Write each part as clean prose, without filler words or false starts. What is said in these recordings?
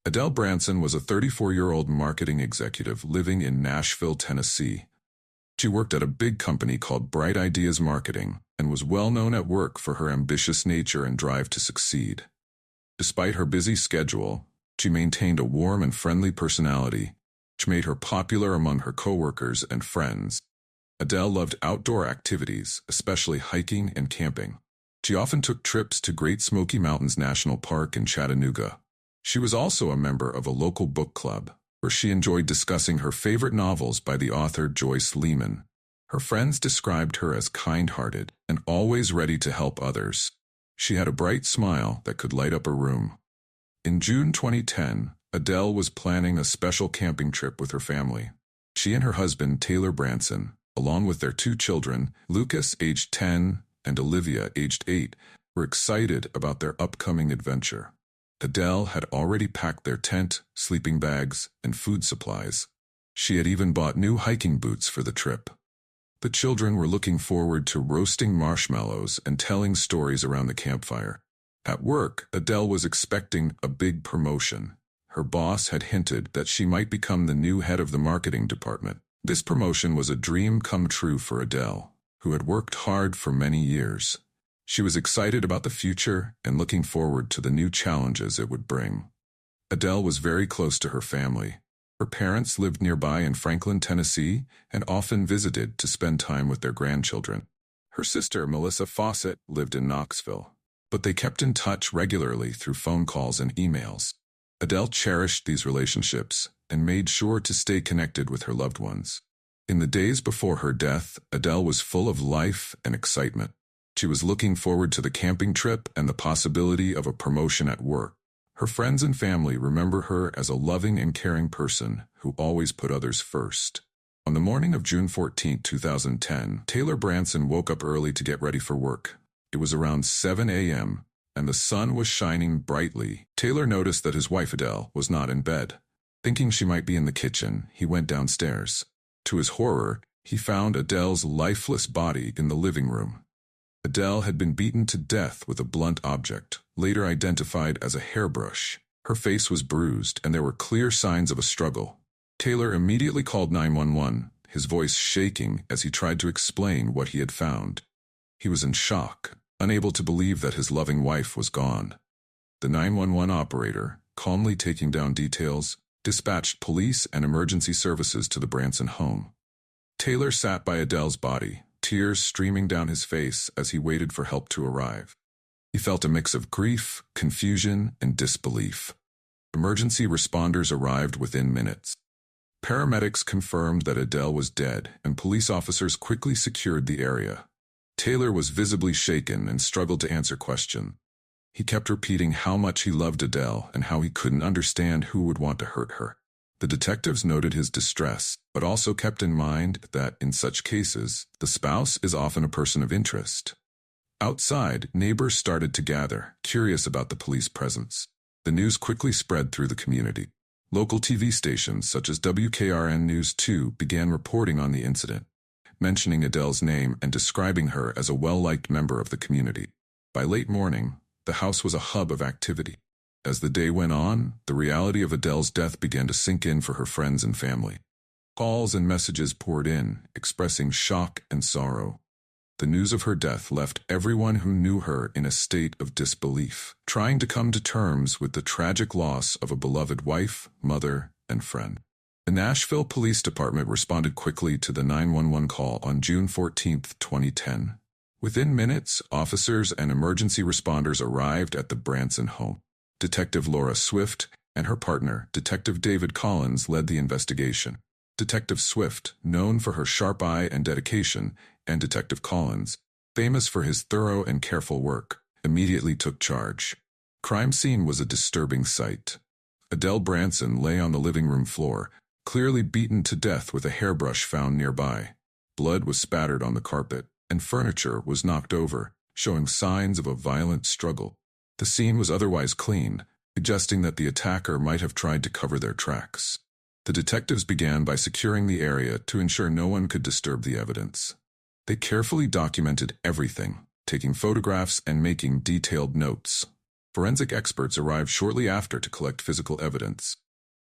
Adele Branson was a 34-year-old marketing executive living in Nashville, Tennessee. She worked at a big company called Bright Ideas Marketing and was well known at work for her ambitious nature and drive to succeed. Despite her busy schedule, she maintained a warm and friendly personality, which made her popular among her coworkers and friends. Adele loved outdoor activities, especially hiking and camping. She often took trips to Great Smoky Mountains National Park in Chattanooga. She was also a member of a local book club, where she enjoyed discussing her favorite novels by the author Joyce Lehman. Her friends described her as kind-hearted and always ready to help others. She had a bright smile that could light up a room. In June 2010, Adele was planning a special camping trip with her family. She and her husband, Taylor Branson, along with their 2 children, Lucas, aged 10, and Olivia, aged 8, were excited about their upcoming adventure. Adele had already packed their tent, sleeping bags, and food supplies. She had even bought new hiking boots for the trip. The children were looking forward to roasting marshmallows and telling stories around the campfire. At work, Adele was expecting a big promotion. Her boss had hinted that she might become the new head of the marketing department. This promotion was a dream come true for Adele, who had worked hard for many years. She was excited about the future and looking forward to the new challenges it would bring. Adele was very close to her family. Her parents lived nearby in Franklin, Tennessee, and often visited to spend time with their grandchildren. Her sister, Melissa Fawcett, lived in Knoxville, but they kept in touch regularly through phone calls and emails. Adele cherished these relationships and made sure to stay connected with her loved ones. In the days before her death, Adele was full of life and excitement. She was looking forward to the camping trip and the possibility of a promotion at work. Her friends and family remember her as a loving and caring person who always put others first. On the morning of June 14, 2010, Taylor Branson woke up early to get ready for work. It was around 7 a.m., and the sun was shining brightly. Taylor noticed that his wife Adele was not in bed. Thinking she might be in the kitchen, he went downstairs. To his horror, he found Adele's lifeless body in the living room. Adele had been beaten to death with a blunt object, later identified as a hairbrush. Her face was bruised, and there were clear signs of a struggle. Taylor immediately called 911, his voice shaking as he tried to explain what he had found. He was in shock, unable to believe that his loving wife was gone. The 911 operator, calmly taking down details, dispatched police and emergency services to the Branson home. Taylor sat by Adele's body, tears streaming down his face as he waited for help to arrive. He felt a mix of grief, confusion, and disbelief. Emergency responders arrived within minutes. Paramedics confirmed that Adele was dead, and police officers quickly secured the area. Taylor was visibly shaken and struggled to answer questions. He kept repeating how much he loved Adele and how he couldn't understand who would want to hurt her. The detectives noted his distress, but also kept in mind that, in such cases, the spouse is often a person of interest. Outside, neighbors started to gather, curious about the police presence. The news quickly spread through the community. Local TV stations such as WKRN News 2 began reporting on the incident, mentioning Adele's name and describing her as a well-liked member of the community. By late morning, the house was a hub of activity. As the day went on, the reality of Adele's death began to sink in for her friends and family. Calls and messages poured in, expressing shock and sorrow. The news of her death left everyone who knew her in a state of disbelief, trying to come to terms with the tragic loss of a beloved wife, mother, and friend. The Nashville Police Department responded quickly to the 911 call on June 14, 2010. Within minutes, officers and emergency responders arrived at the Branson home. Detective Laura Swift and her partner, Detective David Collins, led the investigation. Detective Swift, known for her sharp eye and dedication, and Detective Collins, famous for his thorough and careful work, immediately took charge. Crime scene was a disturbing sight. Adele Branson lay on the living room floor, clearly beaten to death with a hairbrush found nearby. Blood was spattered on the carpet, and furniture was knocked over, showing signs of a violent struggle. The scene was otherwise clean, suggesting that the attacker might have tried to cover their tracks. The detectives began by securing the area to ensure no one could disturb the evidence. They carefully documented everything, taking photographs and making detailed notes. Forensic experts arrived shortly after to collect physical evidence.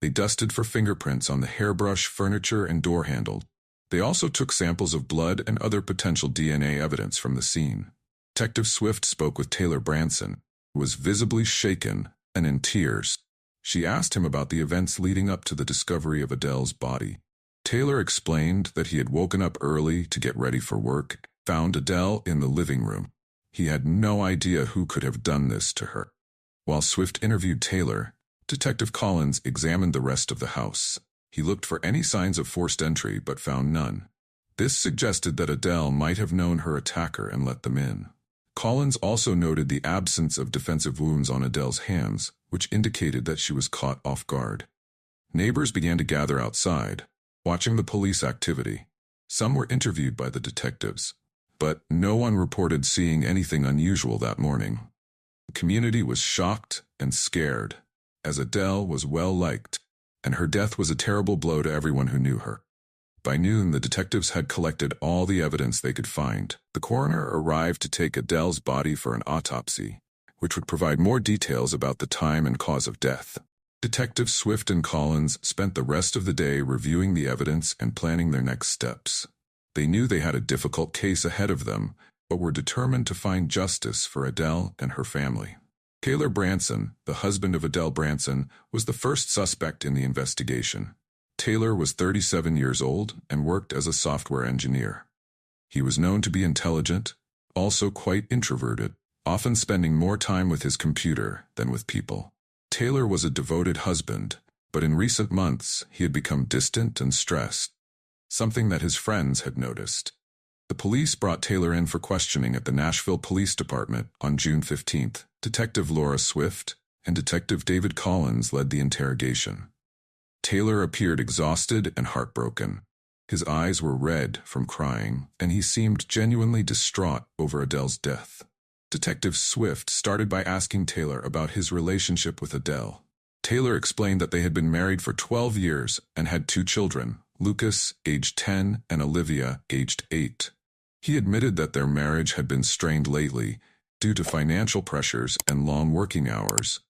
They dusted for fingerprints on the hairbrush, furniture, and door handle. They also took samples of blood and other potential DNA evidence from the scene. Detective Swift spoke with Adele Branson, who was visibly shaken and in tears. She asked him about the events leading up to the discovery of Adele's body. Taylor explained that he had woken up early to get ready for work, found Adele in the living room. He had no idea who could have done this to her. While Swift interviewed Taylor, Detective Collins examined the rest of the house. He looked for any signs of forced entry but found none. This suggested that Adele might have known her attacker and let them in. Collins also noted the absence of defensive wounds on Adele's hands, which indicated that she was caught off guard. Neighbors began to gather outside, watching the police activity. Some were interviewed by the detectives, but no one reported seeing anything unusual that morning. The community was shocked and scared, as Adele was well-liked, and her death was a terrible blow to everyone who knew her. By noon, the detectives had collected all the evidence they could find. The coroner arrived to take Adele's body for an autopsy, which would provide more details about the time and cause of death. Detectives Swift and Collins spent the rest of the day reviewing the evidence and planning their next steps. They knew they had a difficult case ahead of them, but were determined to find justice for Adele and her family. Adele Branson, the husband of Adele Branson, was the first suspect in the investigation. Taylor was 37 years old and worked as a software engineer. He was known to be intelligent, also quite introverted, often spending more time with his computer than with people. Taylor was a devoted husband, but in recent months he had become distant and stressed, something that his friends had noticed. The police brought Taylor in for questioning at the Nashville Police Department on June 15th. Detective Laura Swift and Detective David Collins led the interrogation. Taylor appeared exhausted and heartbroken. His eyes were red from crying, and he seemed genuinely distraught over Adele's death. Detective Swift started by asking Taylor about his relationship with Adele. Taylor explained that they had been married for 12 years and had 2 children, Lucas, aged 10, and Olivia, aged 8. He admitted that their marriage had been strained lately due to financial pressures and long working hours,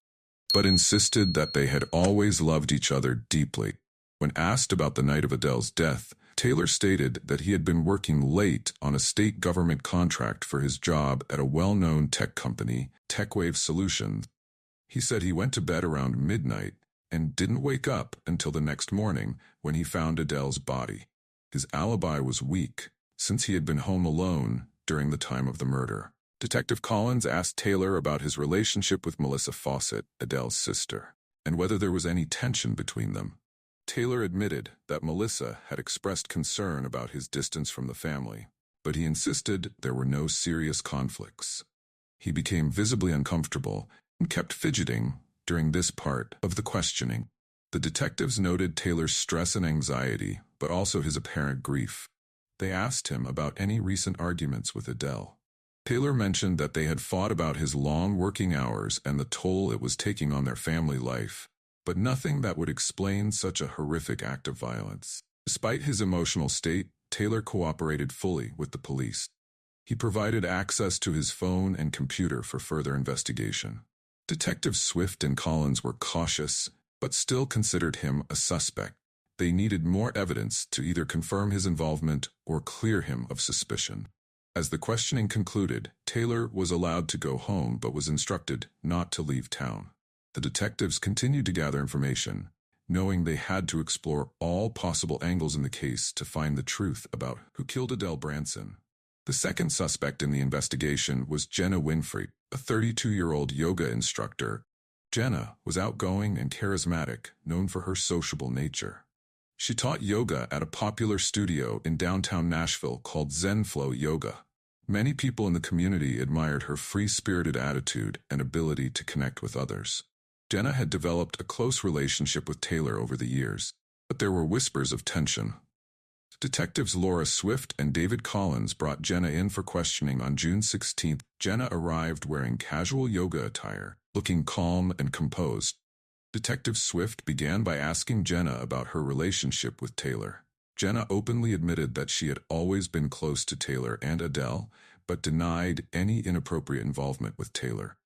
but insisted that they had always loved each other deeply. When asked about the night of Adele's death, Taylor stated that he had been working late on a state government contract for his job at a well-known tech company, TechWave Solutions. He said he went to bed around midnight and didn't wake up until the next morning when he found Adele's body. His alibi was weak, since he had been home alone during the time of the murder. Detective Collins asked Taylor about his relationship with Melissa Fawcett, Adele's sister, and whether there was any tension between them. Taylor admitted that Melissa had expressed concern about his distance from the family, but he insisted there were no serious conflicts. He became visibly uncomfortable and kept fidgeting during this part of the questioning. The detectives noted Taylor's stress and anxiety, but also his apparent grief. They asked him about any recent arguments with Adele. Taylor mentioned that they had fought about his long working hours and the toll it was taking on their family life, but nothing that would explain such a horrific act of violence. Despite his emotional state, Taylor cooperated fully with the police. He provided access to his phone and computer for further investigation. Detectives Swift and Collins were cautious, but still considered him a suspect. They needed more evidence to either confirm his involvement or clear him of suspicion. As the questioning concluded, Taylor was allowed to go home but was instructed not to leave town. The detectives continued to gather information, knowing they had to explore all possible angles in the case to find the truth about who killed Adele Branson. The second suspect in the investigation was Jenna Winfrey, a 32-year-old yoga instructor. Jenna was outgoing and charismatic, known for her sociable nature. She taught yoga at a popular studio in downtown Nashville called Zen Flow Yoga. Many people in the community admired her free-spirited attitude and ability to connect with others. Jenna had developed a close relationship with Taylor over the years, but there were whispers of tension. Detectives Laura Swift and David Collins brought Jenna in for questioning on June 16th. Jenna arrived wearing casual yoga attire, looking calm and composed. Detective Swift began by asking Jenna about her relationship with Taylor. Jenna openly admitted that she had always been close to Taylor and Adele, but denied any inappropriate involvement with Taylor.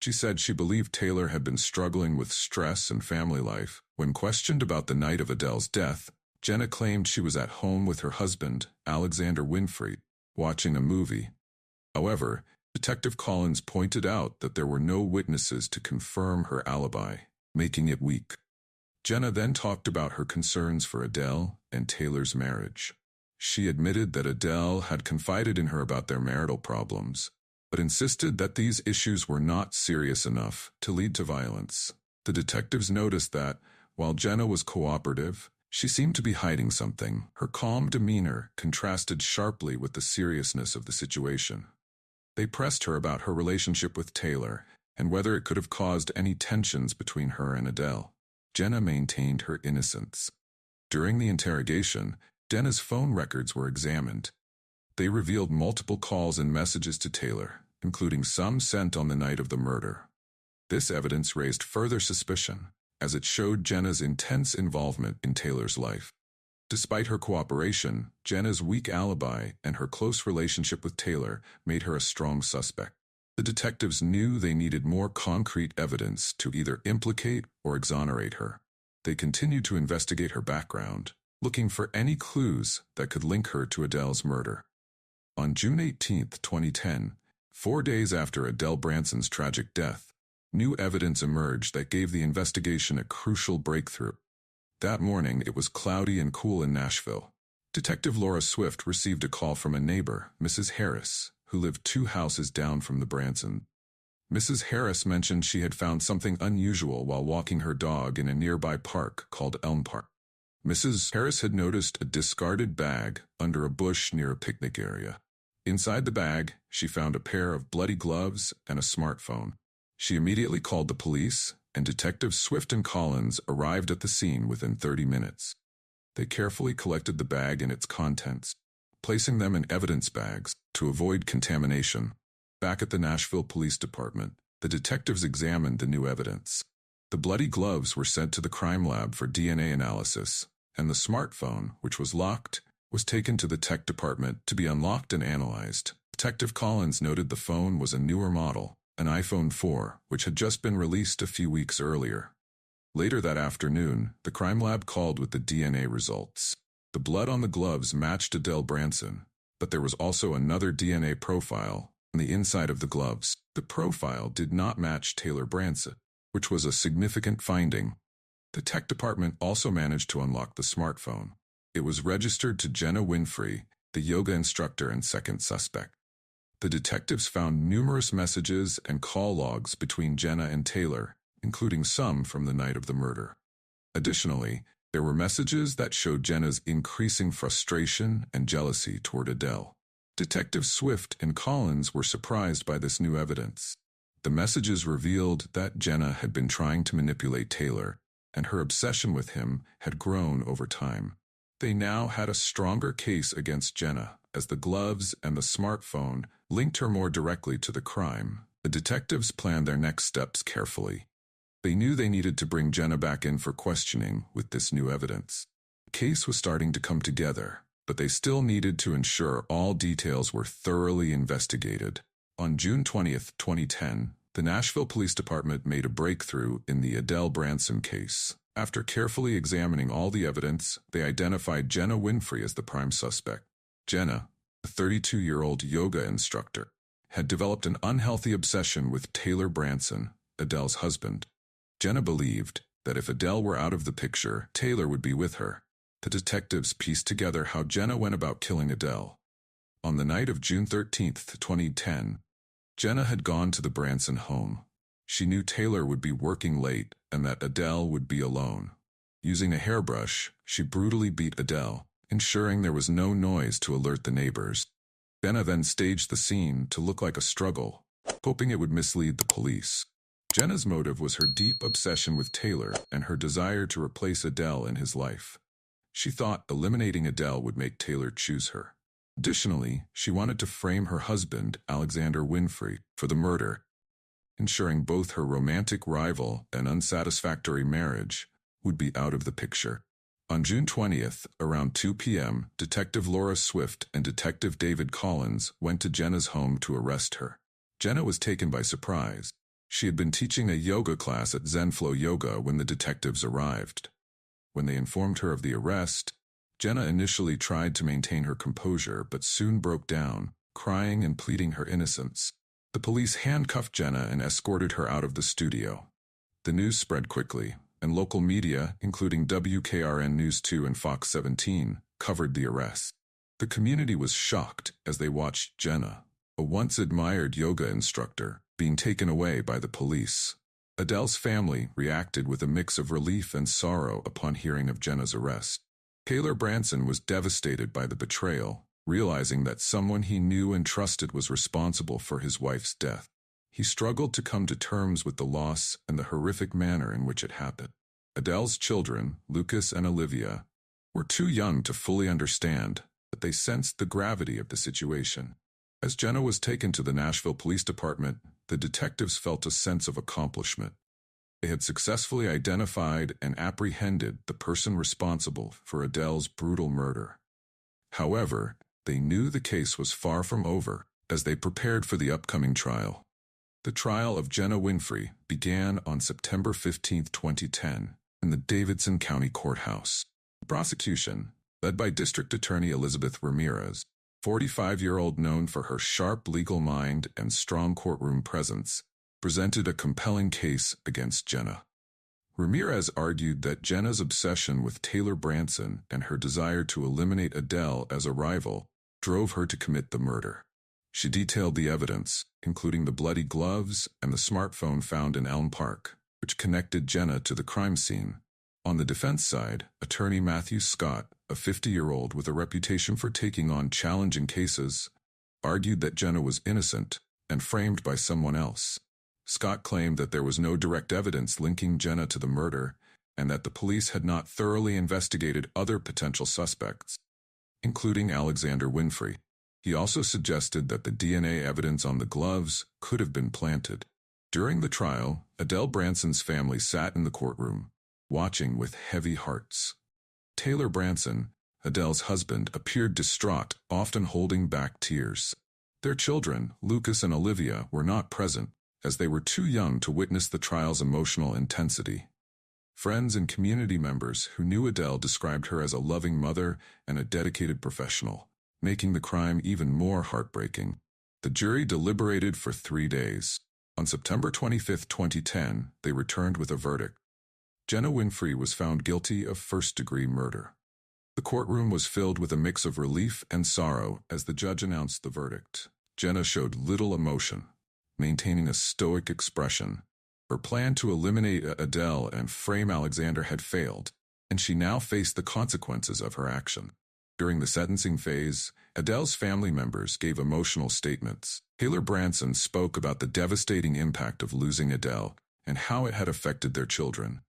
She said she believed Taylor had been struggling with stress and family life. When questioned about the night of Adele's death, Jenna claimed she was at home with her husband, Alexander Winfrey, watching a movie. However, Detective Collins pointed out that there were no witnesses to confirm her alibi, making it weak. Jenna then talked about her concerns for Adele and Taylor's marriage. She admitted that Adele had confided in her about their marital problems, but insisted that these issues were not serious enough to lead to violence. The detectives noticed that, while Jenna was cooperative, she seemed to be hiding something. Her calm demeanor contrasted sharply with the seriousness of the situation. They pressed her about her relationship with Taylor and whether it could have caused any tensions between her and Adele. Jenna maintained her innocence. During the interrogation, Jenna's phone records were examined. They revealed multiple calls and messages to Taylor, including some sent on the night of the murder. This evidence raised further suspicion, as it showed Jenna's intense involvement in Taylor's life. Despite her cooperation, Jenna's weak alibi and her close relationship with Taylor made her a strong suspect. The detectives knew they needed more concrete evidence to either implicate or exonerate her. They continued to investigate her background, looking for any clues that could link her to Adele's murder. On June 18, 2010, 4 days after Adele Branson's tragic death, new evidence emerged that gave the investigation a crucial breakthrough. That morning, it was cloudy and cool in Nashville. Detective Laura Swift received a call from a neighbor, Mrs. Harris, who lived 2 houses down from the Branson. Mrs. Harris mentioned she had found something unusual while walking her dog in a nearby park called Elm Park. Mrs. Harris had noticed a discarded bag under a bush near a picnic area. Inside the bag, she found a pair of bloody gloves and a smartphone. She immediately called the police, and Detectives Swift and Collins arrived at the scene within 30 minutes. They carefully collected the bag and its contents, placing them in evidence bags to avoid contamination. Back at the Nashville Police Department, the detectives examined the new evidence. The bloody gloves were sent to the crime lab for DNA analysis, and the smartphone, which was locked, was taken to the tech department to be unlocked and analyzed. Detective Collins noted the phone was a newer model, an iPhone 4, which had just been released a few weeks earlier. Later that afternoon, the crime lab called with the DNA results. The blood on the gloves matched Adele Branson, but there was also another DNA profile on the inside of the gloves. The profile did not match Taylor Branson, which was a significant finding. The tech department also managed to unlock the smartphone. It was registered to Jenna Winfrey, the yoga instructor and second suspect. The detectives found numerous messages and call logs between Jenna and Taylor, including some from the night of the murder. Additionally, there were messages that showed Jenna's increasing frustration and jealousy toward Adele. Detectives Swift and Collins were surprised by this new evidence. The messages revealed that Jenna had been trying to manipulate Taylor, and her obsession with him had grown over time. They now had a stronger case against Jenna, as the gloves and the smartphone linked her more directly to the crime. The detectives planned their next steps carefully. They knew they needed to bring Jenna back in for questioning with this new evidence. The case was starting to come together, but they still needed to ensure all details were thoroughly investigated. On June 20, 2010, the Nashville Police Department made a breakthrough in the Adele Branson case. After carefully examining all the evidence, they identified Jenna Winfrey as the prime suspect. Jenna, a 32-year-old yoga instructor, had developed an unhealthy obsession with Taylor Branson, Adele's husband. Jenna believed that if Adele were out of the picture, Taylor would be with her. The detectives pieced together how Jenna went about killing Adele. On the night of June 13, 2010, Jenna had gone to the Branson home. She knew Taylor would be working late and that Adele would be alone. Using a hairbrush, she brutally beat Adele, ensuring there was no noise to alert the neighbors. Jenna then staged the scene to look like a struggle, hoping it would mislead the police. Jenna's motive was her deep obsession with Taylor and her desire to replace Adele in his life. She thought eliminating Adele would make Taylor choose her. Additionally, she wanted to frame her husband, Alexander Winfrey, for the murder, ensuring both her romantic rival and unsatisfactory marriage would be out of the picture. On June 20th, around 2 p.m., Detective Laura Swift and Detective David Collins went to Jenna's home to arrest her. Jenna was taken by surprise. She had been teaching a yoga class at Zenflow Yoga when the detectives arrived. When they informed her of the arrest, Jenna initially tried to maintain her composure but soon broke down, crying and pleading her innocence. The police handcuffed Jenna and escorted her out of the studio. The news spread quickly, and local media, including WKRN News 2 and Fox 17, covered the arrest. The community was shocked as they watched Jenna, a once admired yoga instructor, being taken away by the police. Adele's family reacted with a mix of relief and sorrow upon hearing of Jenna's arrest. Adele Branson was devastated by the betrayal, realizing that someone he knew and trusted was responsible for his wife's death. He struggled to come to terms with the loss and the horrific manner in which it happened. Adele's children, Lucas and Olivia, were too young to fully understand, but they sensed the gravity of the situation. As Jenna was taken to the Nashville Police Department, the detectives felt a sense of accomplishment. They had successfully identified and apprehended the person responsible for Adele's brutal murder. However, they knew the case was far from over as they prepared for the upcoming trial. The trial of Jenna Winfrey began on September 15, 2010, in the Davidson County Courthouse. The prosecution, led by District Attorney Elizabeth Ramirez, 45-year-old known for her sharp legal mind and strong courtroom presence, presented a compelling case against Jenna. Ramirez argued that Jenna's obsession with Adele Branson and her desire to eliminate Adele as a rival drove her to commit the murder. She detailed the evidence, including the bloody gloves and the smartphone found in Elm Park, which connected Jenna to the crime scene. On the defense side, attorney Matthew Scott, a 50-year-old with a reputation for taking on challenging cases, argued that Jenna was innocent and framed by someone else. Scott claimed that there was no direct evidence linking Jenna to the murder and that the police had not thoroughly investigated other potential suspects, including Adele Winfrey. He also suggested that the DNA evidence on the gloves could have been planted. During the trial, Adele Branson's family sat in the courtroom, watching with heavy hearts. Adele Branson, Adele's husband, appeared distraught, often holding back tears. Their children, Lucas and Olivia, were not present, as they were too young to witness the trial's emotional intensity. Friends and community members who knew Adele described her as a loving mother and a dedicated professional, making the crime even more heartbreaking. The jury deliberated for 3 days. On September 25, 2010, they returned with a verdict. Jenna Winfrey was found guilty of first-degree murder. The courtroom was filled with a mix of relief and sorrow as the judge announced the verdict. Jenna showed little emotion, maintaining a stoic expression. Her plan to eliminate Adele and frame Alexander had failed, and she now faced the consequences of her action. During the sentencing phase, Adele's family members gave emotional statements. Adele Branson spoke about the devastating impact of losing Adele and how it had affected their children.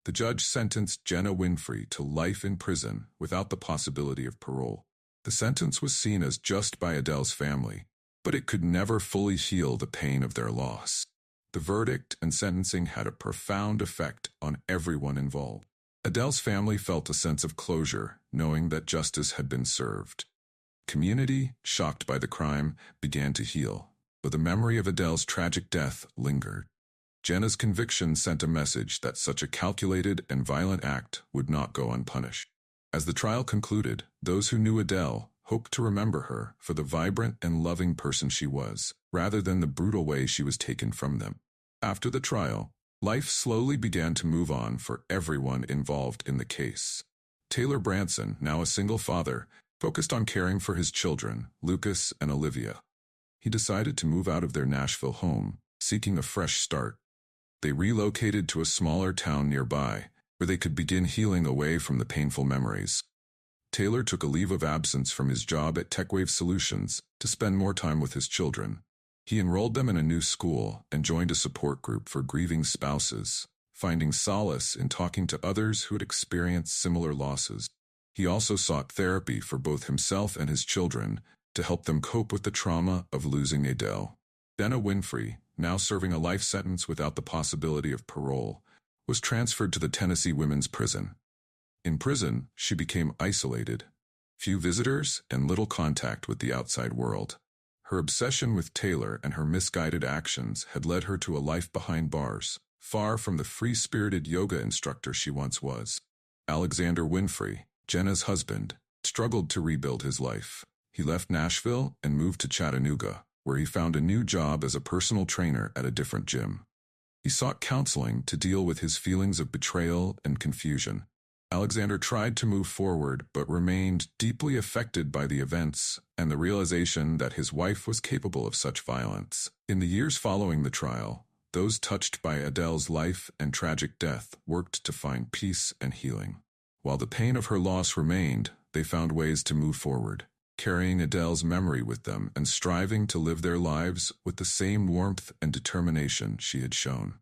The judge sentenced Jenna Winfrey to life in prison without the possibility of parole. The sentence was seen as just by Adele's family, but it could never fully heal the pain of their loss. The verdict and sentencing had a profound effect on everyone involved. Adele's family felt a sense of closure, knowing that justice had been served. Community, shocked by the crime, began to heal, but the memory of Adele's tragic death lingered. Jenna's conviction sent a message that such a calculated and violent act would not go unpunished. As the trial concluded, those who knew Adele hoped to remember her for the vibrant and loving person she was, rather than the brutal way she was taken from them. After the trial, life slowly began to move on for everyone involved in the case. Adele Branson, now a single father, focused on caring for his children, Lucas and Olivia. He decided to move out of their Nashville home, seeking a fresh start. They relocated to a smaller town nearby, where they could begin healing away from the painful memories. Taylor took a leave of absence from his job at TechWave Solutions to spend more time with his children. He enrolled them in a new school and joined a support group for grieving spouses, finding solace in talking to others who had experienced similar losses. He also sought therapy for both himself and his children to help them cope with the trauma of losing Adele. Jenna Winfrey, now serving a life sentence without the possibility of parole, was transferred to the Tennessee Women's Prison. In prison, she became isolated, few visitors and little contact with the outside world. Her obsession with Taylor and her misguided actions had led her to a life behind bars, far from the free-spirited yoga instructor she once was. Alexander Winfrey, Jenna's husband, struggled to rebuild his life. He left Nashville and moved to Chattanooga, where he found a new job as a personal trainer at a different gym. He sought counseling to deal with his feelings of betrayal and confusion. Alexander tried to move forward but remained deeply affected by the events and the realization that his wife was capable of such violence. In the years following the trial, those touched by Adele's life and tragic death worked to find peace and healing. While the pain of her loss remained, they found ways to move forward, carrying Adele's memory with them and striving to live their lives with the same warmth and determination she had shown.